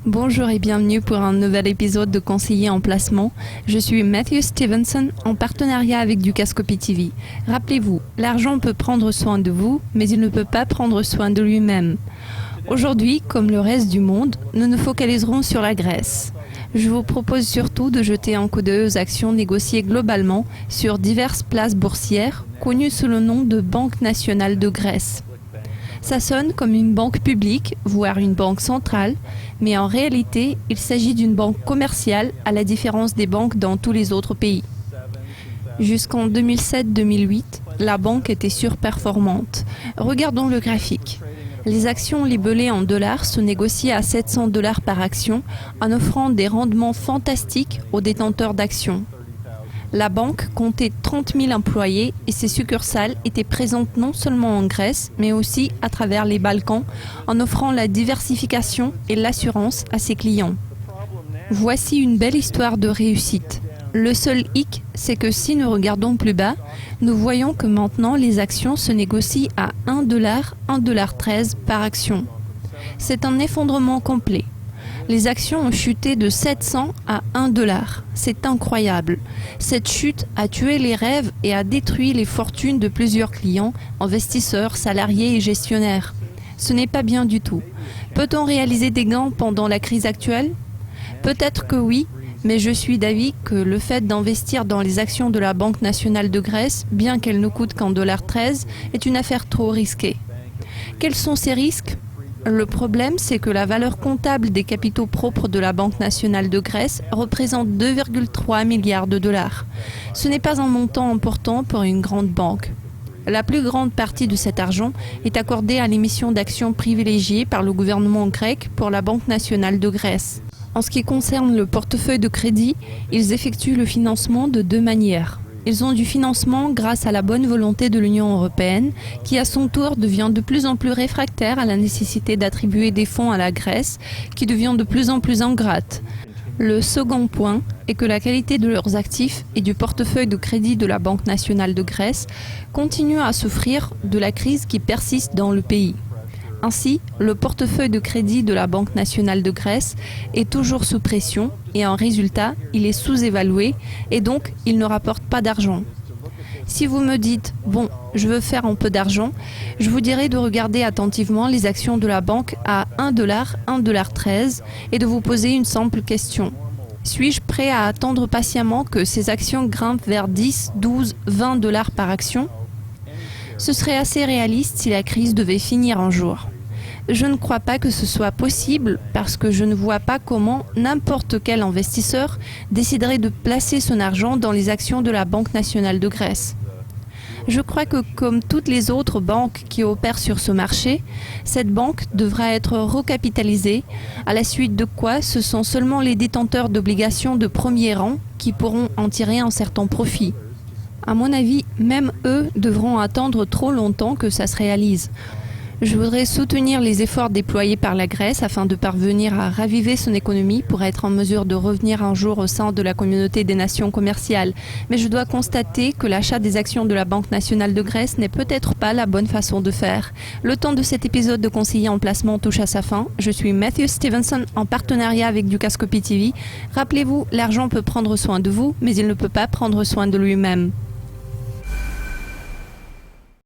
Bonjour et bienvenue pour un nouvel épisode de Conseiller en placement. Je suis Matthew Stevenson en partenariat avec Dukascopy TV. Rappelez-vous, l'argent peut prendre soin de vous, mais il ne peut pas prendre soin de lui-même. Aujourd'hui, comme le reste du monde, nous nous focaliserons sur la Grèce. Je vous propose surtout de jeter un coup d'œil aux actions négociées globalement sur diverses places boursières connues sous le nom de Banque nationale de Grèce. Ça sonne comme une banque publique, voire une banque centrale, mais en réalité, il s'agit d'une banque commerciale à la différence des banques dans tous les autres pays. Jusqu'en 2007-2008, la banque était surperformante. Regardons le graphique. Les actions libellées en dollars se négocient à 700 $ par action en offrant des rendements fantastiques aux détenteurs d'actions. La banque comptait 30 000 employés et ses succursales étaient présentes non seulement en Grèce, mais aussi à travers les Balkans, en offrant la diversification et l'assurance à ses clients. Voici une belle histoire de réussite. Le seul hic, c'est que si nous regardons plus bas, nous voyons que maintenant les actions se négocient à 1 $, 1,13 $ par action. C'est un effondrement complet. Les actions ont chuté de 700 à 1 $. C'est incroyable. Cette chute a tué les rêves et a détruit les fortunes de plusieurs clients, investisseurs, salariés et gestionnaires. Ce n'est pas bien du tout. Peut-on réaliser des gains pendant la crise actuelle ? Peut-être que oui, mais je suis d'avis que le fait d'investir dans les actions de la Banque nationale de Grèce, bien qu'elles ne coûtent qu'un $13, est une affaire trop risquée. Quels sont ces risques ? Le problème, c'est que la valeur comptable des capitaux propres de la Banque nationale de Grèce représente 2,3 milliards de dollars. Ce n'est pas un montant important pour une grande banque. La plus grande partie de cet argent est accordée à l'émission d'actions privilégiées par le gouvernement grec pour la Banque nationale de Grèce. En ce qui concerne le portefeuille de crédit, ils effectuent le financement de deux manières. Ils ont du financement grâce à la bonne volonté de l'Union européenne, qui à son tour devient de plus en plus réfractaire à la nécessité d'attribuer des fonds à la Grèce, qui devient de plus en plus ingrate. Le second point est que la qualité de leurs actifs et du portefeuille de crédit de la Banque nationale de Grèce continue à souffrir de la crise qui persiste dans le pays. Ainsi, le portefeuille de crédit de la Banque nationale de Grèce est toujours sous pression et en résultat, il est sous-évalué et donc il ne rapporte pas d'argent. Si vous me dites « bon, je veux faire un peu d'argent », je vous dirais de regarder attentivement les actions de la banque à 1 $, 1,13 $ et de vous poser une simple question. Suis-je prêt à attendre patiemment que ces actions grimpent vers 10, 12, 20 $ par action ? Ce serait assez réaliste si la crise devait finir un jour. Je ne crois pas que ce soit possible parce que je ne vois pas comment n'importe quel investisseur déciderait de placer son argent dans les actions de la Banque nationale de Grèce. Je crois que comme toutes les autres banques qui opèrent sur ce marché, cette banque devra être recapitalisée, à la suite de quoi ce sont seulement les détenteurs d'obligations de premier rang qui pourront en tirer un certain profit. À mon avis, même eux devront attendre trop longtemps que ça se réalise. Je voudrais soutenir les efforts déployés par la Grèce afin de parvenir à raviver son économie pour être en mesure de revenir un jour au sein de la communauté des nations commerciales. Mais je dois constater que l'achat des actions de la Banque nationale de Grèce n'est peut-être pas la bonne façon de faire. Le temps de cet épisode de Conseiller en placement touche à sa fin. Je suis Matthew Stevenson en partenariat avec Dukascopy TV. Rappelez-vous, l'argent peut prendre soin de vous, mais il ne peut pas prendre soin de lui-même.